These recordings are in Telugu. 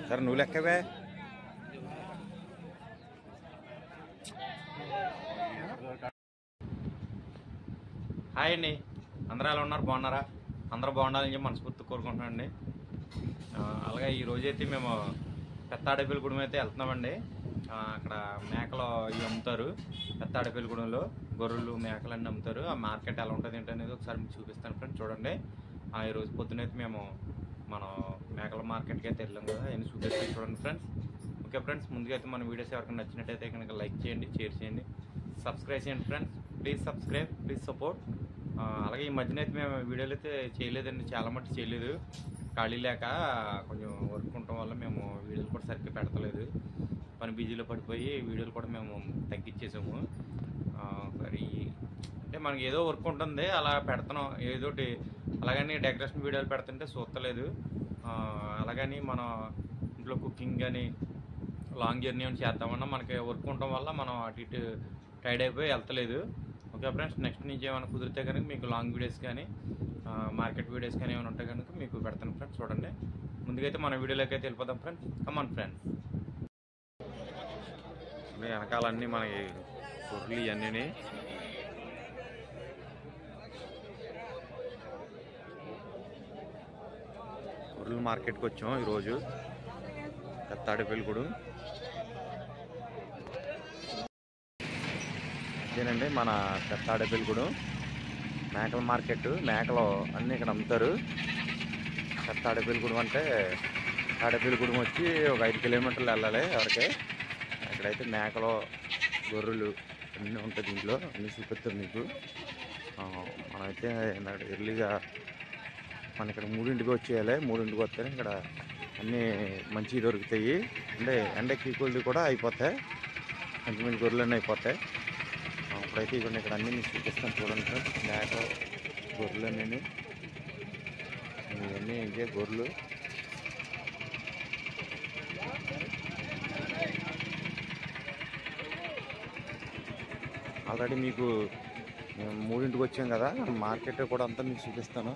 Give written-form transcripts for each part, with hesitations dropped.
సరే నువ్వు లెక్కవే. హాయ్ అండి, అందరూ ఎలా ఉన్నారు? బాగున్నారా? అందరూ బాగుండాలని చెప్పి మనస్ఫూర్తి కోరుకుంటున్నాను అండి. అలాగే ఈరోజైతే మేము పెత్తాడపల్లిగూడెం అయితే వెళ్తున్నామండి. అక్కడ మేకలు ఇవి అమ్ముతారు. పెత్తాడపల్లిగూడెంలో గొర్రెలు మేకలు అన్నీ అమ్ముతారు. ఆ మార్కెట్ ఎలా ఉంటుంది ఏంటనేది ఒకసారి మీకు చూపిస్తాను ఫ్రెండ్స్, చూడండి. ఈరోజు పొద్దునైతే మేము మనం మేకల మార్కెట్కి అయితే వెళ్ళాం కదా, అవన్నీ చూపిస్తాను చూడండి ఫ్రెండ్స్. ఓకే ఫ్రెండ్స్, ముందుగా అయితే మన వీడియోస్ ఎవరికైనా నచ్చినట్టయితే కనుక లైక్ చేయండి, షేర్ చేయండి, సబ్స్క్రైబ్ చేయండి friends. Please subscribe, please support. అలాగే ఈ మధ్యన అయితే మేము వీడియోలు అయితే చేయలేదండి, చాలా మట్టి చేయలేదు. ఖాళీ లేక కొంచెం వర్క్ ఉండటం వల్ల మేము వీడియోలు కూడా సరిగ్గా పెడతలేదు. పని బిజీలో పడిపోయి వీడియోలు కూడా మేము తగ్గించేసాము. మరి అంటే మనకి ఏదో వర్క్ ఉంటుంది అలా పెడుతున్నాం ఏదోటి. అలాగని డెకరేషన్ వీడియోలు పెడుతుంటే చూస్తలేదు. అలాగని మన ఇంట్లో కుకింగ్ కానీ లాంగ్ జర్నీ అని చేద్దామన్నా మనకి వర్క్ ఉండటం వల్ల మనం అటు ఇటు టైర్డ్ అయిపోయి వెళ్తలేదు. ఓకే ఫ్రెండ్స్, నెక్స్ట్ నుంచి ఏమైనా కుదిరితే కనుక మీకు లాంగ్ వీడియోస్ కానీ మార్కెట్ వీడియోస్ కానీ ఏమైనా ఉంటే కనుక మీకు పెడతాను ఫ్రెండ్స్, చూడండి. ముందుకైతే మన వీడియోలోకి అయితే వెళ్ళిపోదాం ఫ్రెండ్స్. Come on friends. వెనకాలన్నీ మనకి గొర్రెలు ఇవన్నీ. గొర్రెల మార్కెట్కి వచ్చాం ఈరోజు, పెత్తాడపల్లిగూడెం. ఇదేనండి మన పెత్తాడపల్లిగూడెం మేకల మార్కెట్. మేకలు అన్నీ ఇక్కడ అమ్ముతారు. పెత్తాడపల్లిగూడెం అంటే తాడపల్లిగూడెం వచ్చి ఒక 5 కిలోమీటర్లు వెళ్ళాలి ఎవరికి. ఇక్కడైతే మేకలు గొర్రెలు అన్నీ ఉంటాయి, దీంట్లో అన్నీ చూపిస్తారు మీకు. మనమైతే ఎర్లీగా మన ఇక్కడ 3ంటికి వచ్చేయాలి. 3ంటికి వస్తే ఇక్కడ అన్నీ మంచిగా దొరుకుతాయి. అంటే ఎండకి కూలి కూడా అయిపోతాయి, మంచి మంచి గొర్రెలు అన్నీ అయిపోతాయి. ఇప్పుడైతే ఇక్కడ అన్నీ మీకు చూపిస్తాను చూడండి ఫ్రెండ్స్. మేక గొర్రెలు అన్నీ ఇవన్నీ ఇదే గొర్రెలు. ఆల్రెడీ మీకు మేము 3ంటికి వచ్చాం కదా, మార్కెట్ కూడా అంతా మీకు చూపిస్తాను.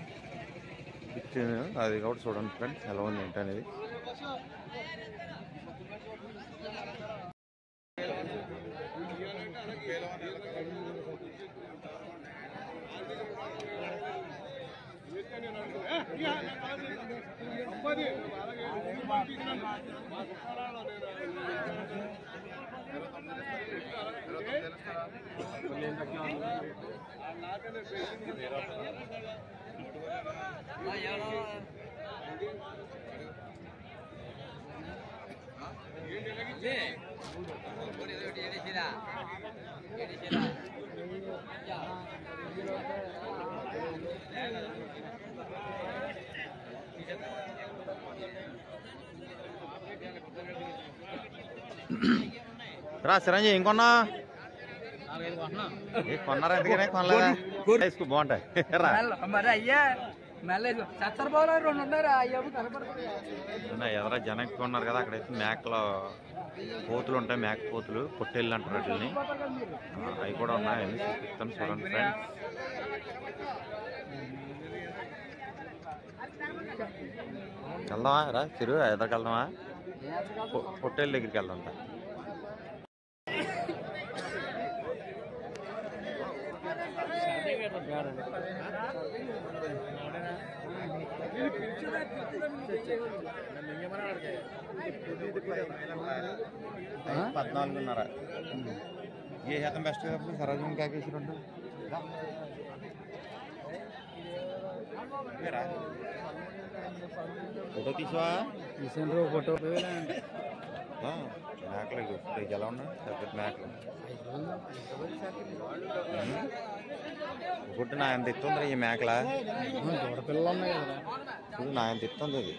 అది కూడా చూడండి ఫ్రెండ్స్ ఎలా ఉంది ఏంటనేది. రా చిరంజీ, ఏం కొన్నా? కొన్నారా? ఎందుకనే కొనలేదా? తీసుకో, బాగుంటాయి. ఎదరా జనం ఎక్కువ ఉన్నారు కదా. అక్కడైతే మేకలు పోతులు ఉంటాయి, మేక పోతులు, పొట్టేళ్ళు అంటారు వాటిని. అవి కూడా ఉన్నాయి, అన్ని చూపిస్తాను చూడండి ఫ్రెండ్స్. వెళ్దామా రా చిరు, ఎదరికి వెళ్దామా? పొట్టేళ్ళ దగ్గరికి వెళ్దాం. $14.5 ఏ శాతం బెస్ట్ కదా సరోజం కాకేసి రెండు ఫోటో తీసావా? తీసాను ఫోటో. మేకలు ఎలా ఉన్నాయి? పెద్ద మేకలు ఒకటి నా ఎంత ఎత్తుంది ఈ మేకల. పిల్లలు ఉన్నాయి కదా, ఇప్పుడు నా ఎంత ఎత్తుంది అది.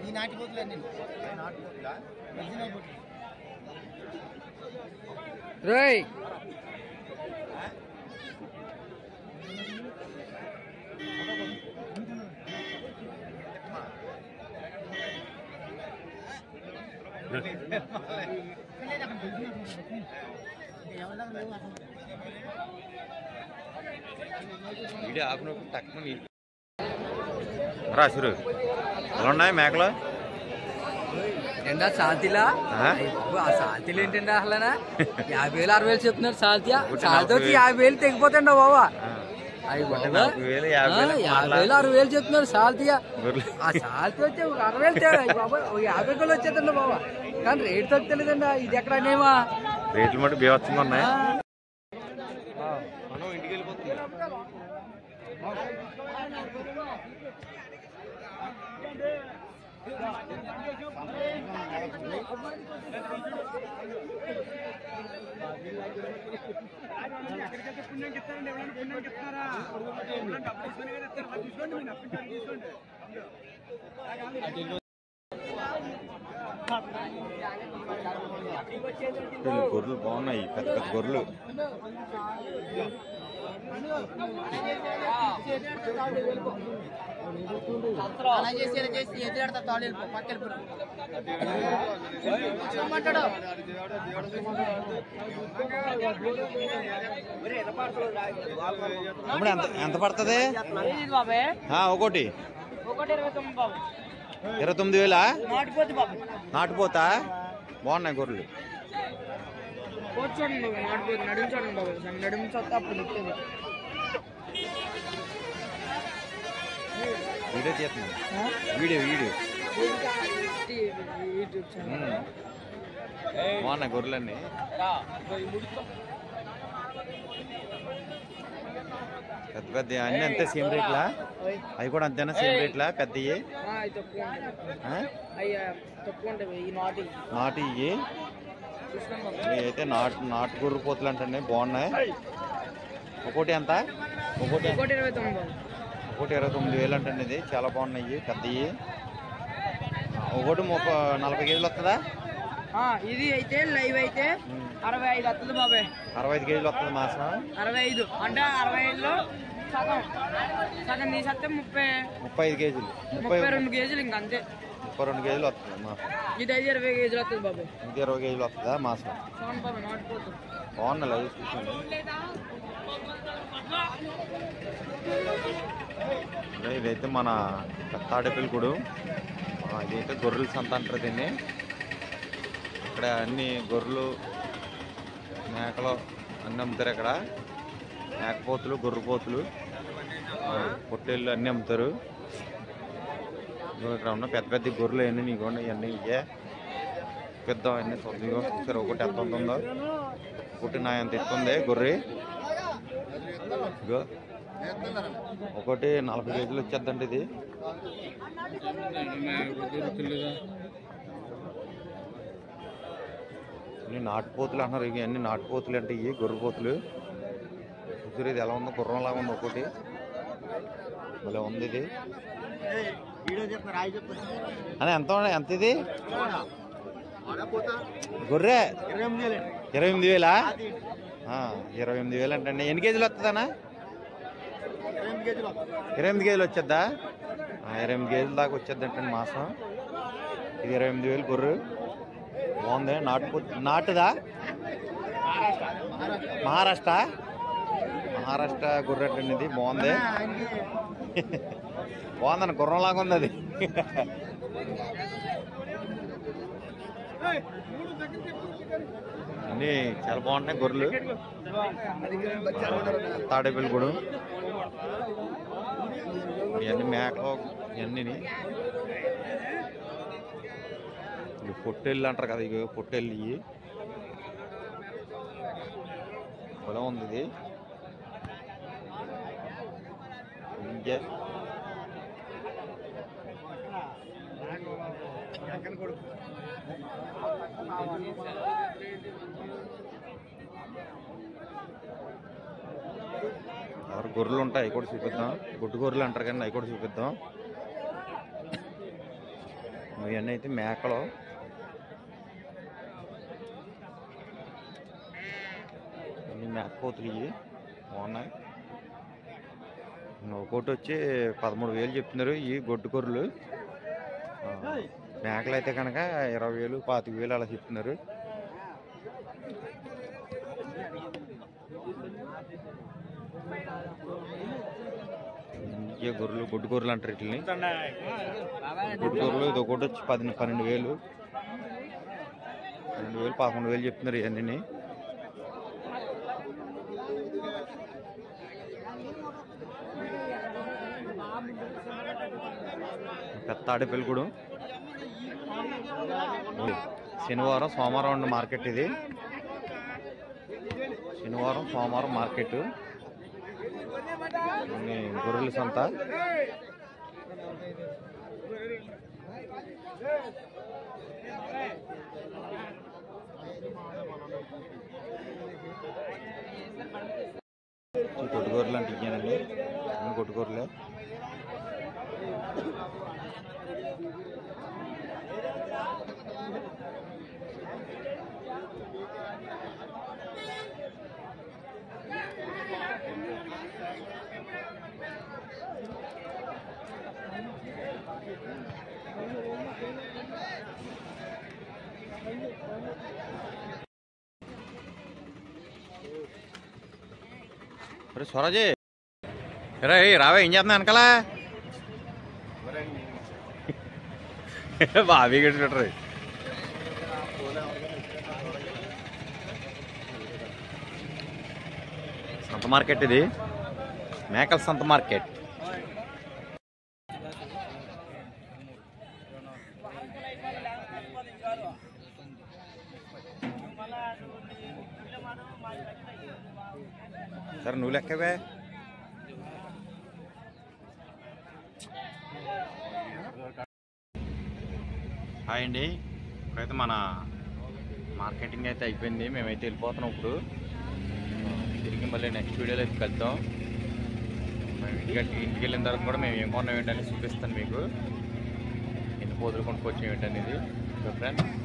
ఈ నాటి పోతులే నేను రోయ్ వీడియో ఆపినప్పుడు తక్కువ రాసురు ఎలా ఉన్నాయి మేకలు ఏంటా సాల్తీలా ఆ సాల్తీలు ఏంటండి అసలు 50,000 60,000 చెప్తున్నారు సాల్తీ సాల్తీ వచ్చి 50,000 తెగిపోతుండ బాబా అవి 50,000 60,000 చెప్తున్నారు సాల్తీయా ఆ సాల్తీ వచ్చి 60,000 బాబా 50 వచ్చేదండి బాబా కానీ రేట్ తగ్గలేదండి ఇది ఎక్కడ అనేమా రేట్లు మటు బీవత్సంగా ఉన్నాయి మనం ఇంటికి వెళ్ళిపోతుంది గొర్రెలు బాగున్నాయి పెద్ద పెద్ద గొర్రెలు ఎంత పడుతుంది ఒకటి 29,000 నాటుపోతా బాగున్నాయి గొర్రెలు వీడియో చేస్తున్నాను వీడియో బాగున్నాయి గొర్రెలన్నీ పెద్ద పెద్ద అన్నీ అంతే సేమ్ రేట్లా అవి కూడా అంతేనా సేమ్ రేట్లా పెద్దవి నాటు ఇవి అయితే నాటు గొర్రె పోతులు అంటే బాగున్నాయి ఒకటి ఎంత ఒకటి 29,000 అంటే ఇది చాలా బాగున్నాయి పెద్దవి ఒకటి 40 కేజీలు వస్తుందా ఇది అయితే లైవ్ అయితే 65 వస్తుంది బాబాయ్ 65 కేజీలు వస్తుంది మాసం 65 అంటే 65లో సగం నీ సత్తే 35 కేజీలు 32 కేజీలు ఇంక అంతే 32 కేజీలు వస్తుంది మాసం ఇది అయితే 20 కేజీలు వస్తుంది బాబాయ్ ఇంక 20 కేజీలు వస్తుందా మాసం బాగుంది లైవ్ చూసుకోండి ఇదైతే మన తాడేపల్లిగూడు ఇదైతే గొర్రెల సంత అంటారు దీన్ని ఇక్కడ అన్ని గొర్రెలు మేకలు అన్నీ అమ్ముతారు ఇక్కడ మేకపోతులు గొర్రెపోతులు పొట్టేళ్ళు అన్నీ అమ్ముతారు ఇక్కడ ఉన్న పెద్ద పెద్ద గొర్రెలు అన్నీ నీకు ఇవన్నీ ఇవే పెద్ద అన్నీ చూస్తారు ఒకటి ఎంత ఉంటుందో ఒకటి నా ఎంత ఎత్తుంది గొర్రె ఇగో ఒకటి 40 కేజీలు వచ్చేద్దండి ఇది నాటుపోతులు అంటున్నారు ఇవి అన్ని నాటుపోతులు అంటే ఇవి గొర్రెపోతులు చూసారు ఇది ఎలా ఉందో గుర్రంలాగా ఉంది ఒకటి భలే ఉంది ఇది అని ఎంత ఇది గొర్రె 28,000 28,000 అంటే ఎన్ని కేజీలు వస్తుందన్నా 28 కేజీలు వచ్చేద్దా 28 కేజీల దాకా వచ్చేద్ది అంటే మాసం ఇది 28,000 గొర్రె బాగుంది నాటుదా మహారాష్ట్ర గొర్రె అంటే ఇది బాగుంది బాగుందన్న గుర్రంలాగా ఉంది అది అన్నీ చాలా బాగుంటాయి గొర్రెలు తాడేపల్లిగూడు ఇవన్నీ మేకలు ఇవన్నీ ఇవి పొట్టేళ్ళు అంటారు కదా ఇవి పొట్టేళ్ళు ఇవి పొలం ఉంది ఇది ఇంకే గొర్రెలు ఉంటాయి అవి కూడా చూపిద్దాం గుడ్డు గొర్రెలు అంటారు కానీ అవి కూడా చూపిద్దాం ఇవన్నీ అయితే మేకలు ఇవన్నీ మేకపోతులు ఇవి బాగున్నాయి ఒకటి వచ్చి 13,000 చెప్తున్నారు ఈ గొడ్డు గొర్రెలు మేకలు అయితే కనుక 20,000 25,000 అలా చెప్తున్నారు. ఇంకే గొర్రెలు గొడ్డు గొర్రెలు అంటారు వీటిని. గొడ్డు గొర్రెలు ఇది ఒకటి వచ్చి 12,000 11,000 చెప్తున్నారు ఇవన్నీ. పెద్ద ఆడపిల్లగూడెం శనివారం సోమవారం ఉన్న మార్కెట్ ఇది. శనివారం సోమవారం మార్కెట్ గొర్రెల సంత. కొట్టుగొర్రెలు అంటే ఇయ్యానండి, కొట్టుగొర్రెలే. అరే స్వరాజీ రే రావే, ఏం చేస్తున్నా వెనకాల బాబీ గట్టు. సంత మార్కెట్ ఇది, మేకల సంత మార్కెట్. సరే నువ్వు లెక్కవే. హాయ్ అండి, ఇప్పుడైతే మన మార్కెటింగ్ అయితే అయిపోయింది. మేమైతే వెళ్ళిపోతున్నాం ఇప్పుడు. తిరిగి మళ్ళీ నెక్స్ట్ వీడియోలో అయితే కలుద్దాం. మేము ఇంటికి వెళ్ళిన తర్వాత కూడా మేము ఏం కొన్నాం ఏంటనేది చూపిస్తాను మీకు. ఎన్ని పోదులు కొనుక్కొచ్చాం ఏంటనేది. ఫ్రెండ్స్